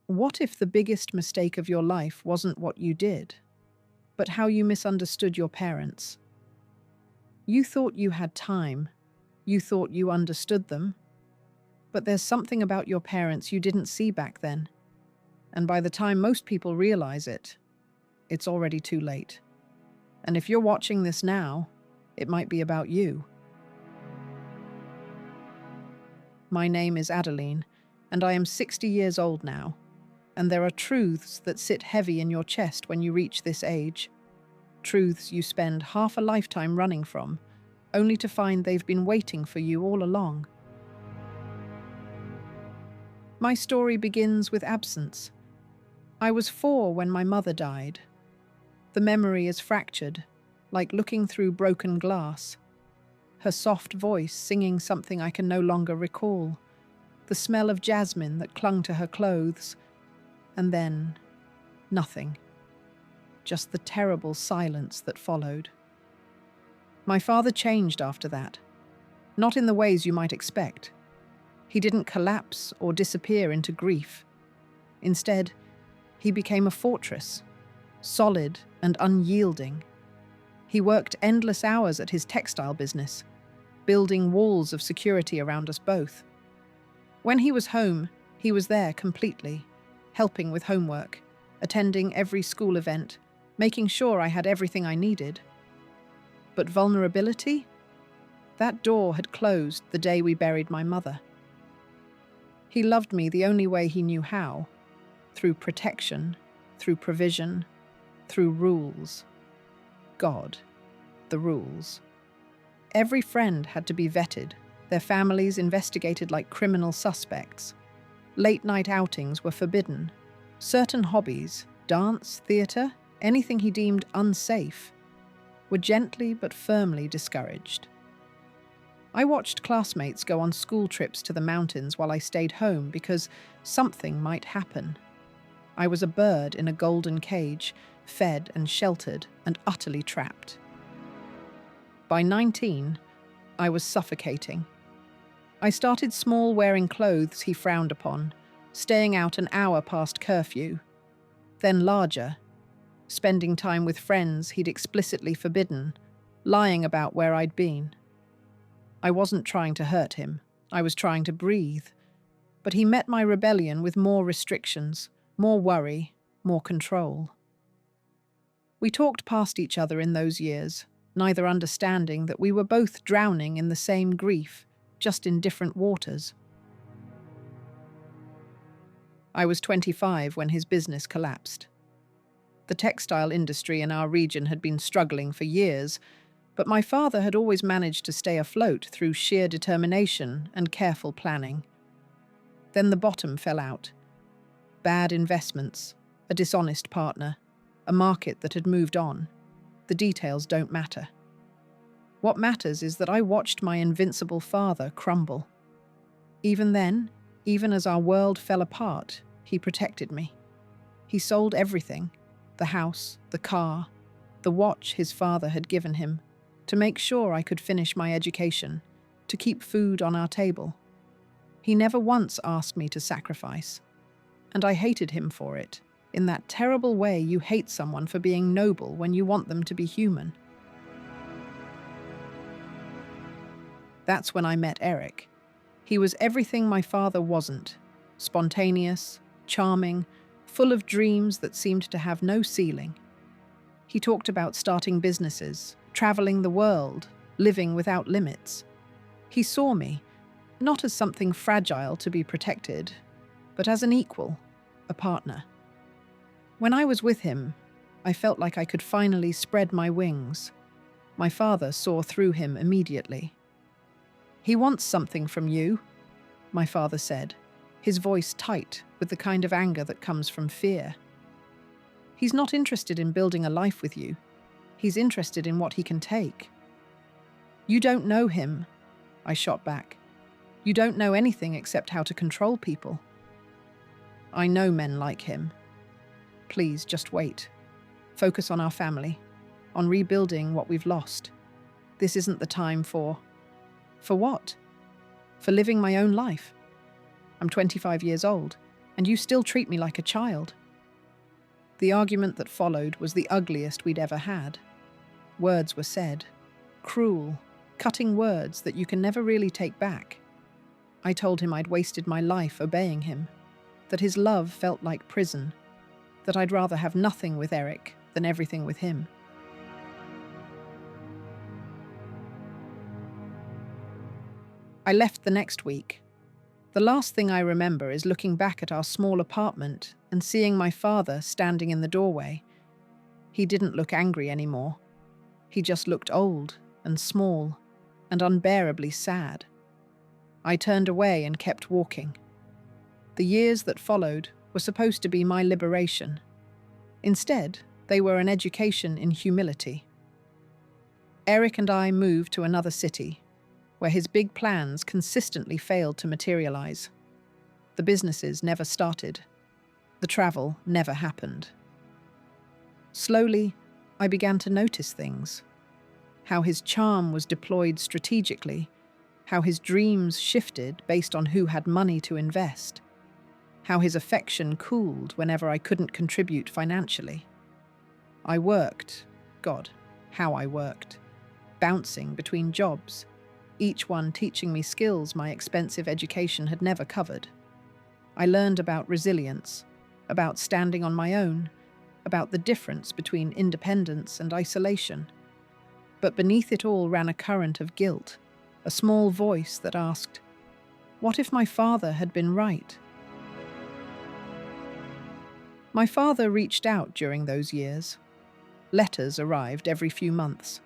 What if the biggest mistake of your life wasn't what you did, but how you misunderstood your parents? You thought you had time, you thought you understood them, but there's something about your parents you didn't see back then, and by the time most people realize it, it's already too late. And if you're watching this now, it might be about you. My name is Adeline, and I am 60 years old now, and there are truths that sit heavy in your chest when you reach this age. Truths you spend half a lifetime running from, only to find they've been waiting for you all along. My story begins with absence. I was 4 when my mother died. The memory is fractured, like looking through broken glass. Her soft voice singing something I can no longer recall. The smell of jasmine that clung to her clothes. And then, nothing. Just the terrible silence that followed. My father changed after that. Not in the ways you might expect. He didn't collapse or disappear into grief. Instead, he became a fortress, solid and unyielding. He worked endless hours at his textile business, building walls of security around us both. When he was home, he was there completely, helping with homework, attending every school event, making sure I had everything I needed. But vulnerability? That door had closed the day we buried my mother. He loved me the only way he knew how, through protection, through provision, through rules. God, the rules. Every friend had to be vetted, their families investigated like criminal suspects. Late-night outings were forbidden. Certain hobbies, dance, theatre, anything he deemed unsafe, were gently but firmly discouraged. I watched classmates go on school trips to the mountains while I stayed home because something might happen. I was a bird in a golden cage, fed and sheltered and utterly trapped. By 19, I was suffocating. I started small, wearing clothes he frowned upon, staying out an hour past curfew. Then larger, spending time with friends he'd explicitly forbidden, lying about where I'd been. I wasn't trying to hurt him. I was trying to breathe. But he met my rebellion with more restrictions, more worry, more control. We talked past each other in those years, neither understanding that we were both drowning in the same grief, just in different waters. I was 25 when his business collapsed. The textile industry in our region had been struggling for years, but my father had always managed to stay afloat through sheer determination and careful planning. Then the bottom fell out. Bad investments, a dishonest partner, a market that had moved on. The details don't matter. What matters is that I watched my invincible father crumble. Even then, even as our world fell apart, he protected me. He sold everything, the house, the car, the watch his father had given him, to make sure I could finish my education, to keep food on our table. He never once asked me to sacrifice, and I hated him for it, in that terrible way you hate someone for being noble when you want them to be human. That's when I met Eric. He was everything my father wasn't: spontaneous, charming, full of dreams that seemed to have no ceiling. He talked about starting businesses, traveling the world, living without limits. He saw me, not as something fragile to be protected, but as an equal, a partner. When I was with him, I felt like I could finally spread my wings. My father saw through him immediately. "He wants something from you," my father said, his voice tight with the kind of anger that comes from fear. "He's not interested in building a life with you. He's interested in what he can take." "You don't know him," I shot back. "You don't know anything except how to control people." "I know men like him. Please, just wait. Focus on our family, on rebuilding what we've lost. This isn't the time for..." "For what?" "For living my own life. I'm 25 years old. And you still treat me like a child." The argument that followed was the ugliest we'd ever had. Words were said. Cruel, cutting words that you can never really take back. I told him I'd wasted my life obeying him, that his love felt like prison, that I'd rather have nothing with Eric than everything with him. I left the next week. The last thing I remember is looking back at our small apartment and seeing my father standing in the doorway. He didn't look angry anymore. He just looked old and small and unbearably sad. I turned away and kept walking. The years that followed were supposed to be my liberation. Instead, they were an education in humility. Eric and I moved to another city, where his big plans consistently failed to materialize. The businesses never started. The travel never happened. Slowly, I began to notice things. How his charm was deployed strategically, how his dreams shifted based on who had money to invest, how his affection cooled whenever I couldn't contribute financially. I worked, God, how I worked, bouncing between jobs, each one teaching me skills my expensive education had never covered. I learned about resilience, about standing on my own, about the difference between independence and isolation. But beneath it all ran a current of guilt, a small voice that asked, what if my father had been right? My father reached out during those years. Letters arrived every few months.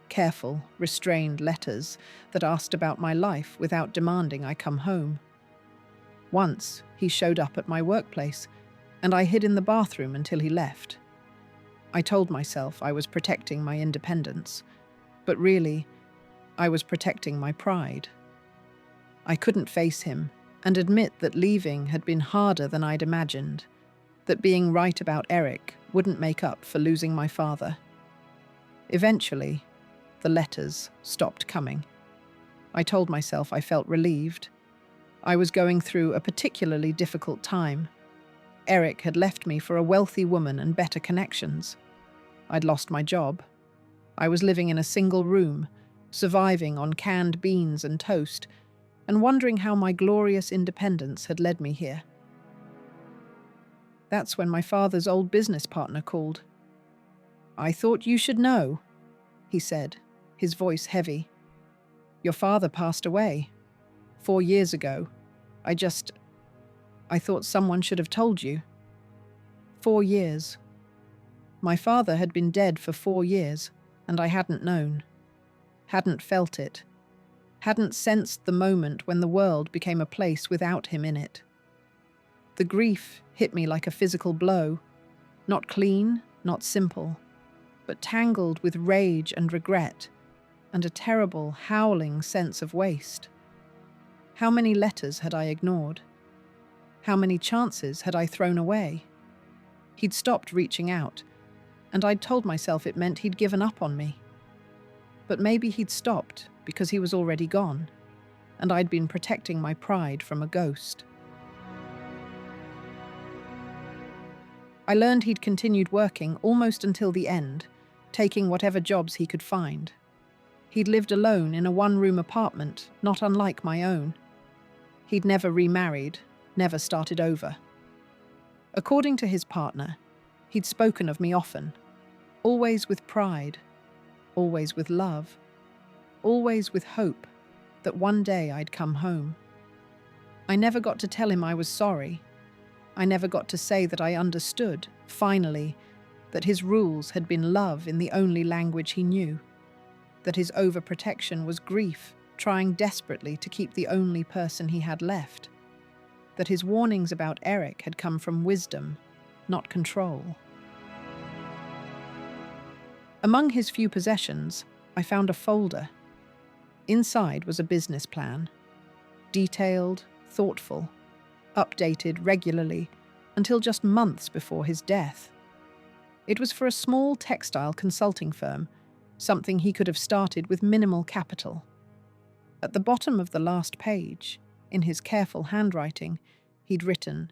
Careful, restrained letters that asked about my life without demanding I come home. Once, he showed up at my workplace, and I hid in the bathroom until he left. I told myself I was protecting my independence, but really, I was protecting my pride. I couldn't face him and admit that leaving had been harder than I'd imagined, that being right about Eric wouldn't make up for losing my father. Eventually, the letters stopped coming. I told myself I felt relieved. I was going through a particularly difficult time. Eric had left me for a wealthy woman and better connections. I'd lost my job. I was living in a single room, surviving on canned beans and toast, and wondering how my glorious independence had led me here. That's when my father's old business partner called. "I thought you should know," he said, his voice heavy. "Your father passed away 4 years ago. I thought someone should have told you." 4 years. My father had been dead for 4 years, and I hadn't known, hadn't felt it, hadn't sensed the moment when the world became a place without him in it. The grief hit me like a physical blow, not clean, not simple, but tangled with rage and regret, and a terrible, howling sense of waste. How many letters had I ignored? How many chances had I thrown away? He'd stopped reaching out, and I'd told myself it meant he'd given up on me. But maybe he'd stopped because he was already gone, and I'd been protecting my pride from a ghost. I learned he'd continued working almost until the end, taking whatever jobs he could find. He'd lived alone in a one-room apartment, not unlike my own. He'd never remarried, never started over. According to his partner, he'd spoken of me often, always with pride, always with love, always with hope that one day I'd come home. I never got to tell him I was sorry. I never got to say that I understood, finally, that his rules had been love in the only language he knew, that his overprotection was grief, trying desperately to keep the only person he had left, that his warnings about Eric had come from wisdom, not control. Among his few possessions, I found a folder. Inside was a business plan, detailed, thoughtful, updated regularly until just months before his death. It was for a small textile consulting firm, something he could have started with minimal capital. At the bottom of the last page, in his careful handwriting, he'd written,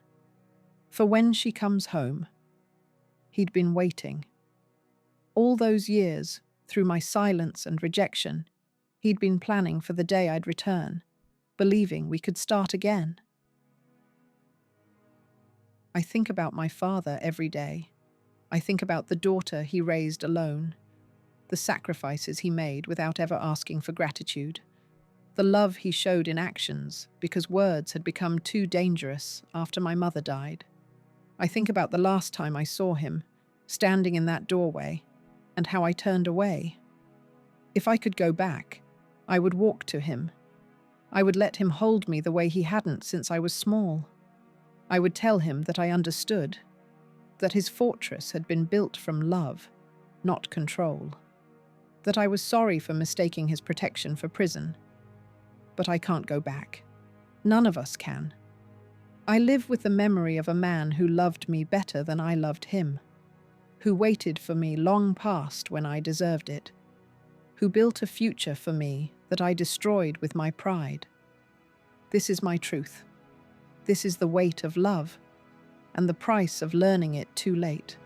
For when she comes home, he'd been waiting. All those years, through my silence and rejection, he'd been planning for the day I'd return, believing we could start again. I think about my father every day. I think about the daughter he raised alone, the sacrifices he made without ever asking for gratitude, the love he showed in actions because words had become too dangerous after my mother died. I think about the last time I saw him, standing in that doorway, and how I turned away. If I could go back, I would walk to him. I would let him hold me the way he hadn't since I was small. I would tell him that I understood, that his fortress had been built from love, not control, that I was sorry for mistaking his protection for prison. But I can't go back. None of us can. I live with the memory of a man who loved me better than I loved him, who waited for me long past when I deserved it, who built a future for me that I destroyed with my pride. This is my truth. This is the weight of love, and the price of learning it too late.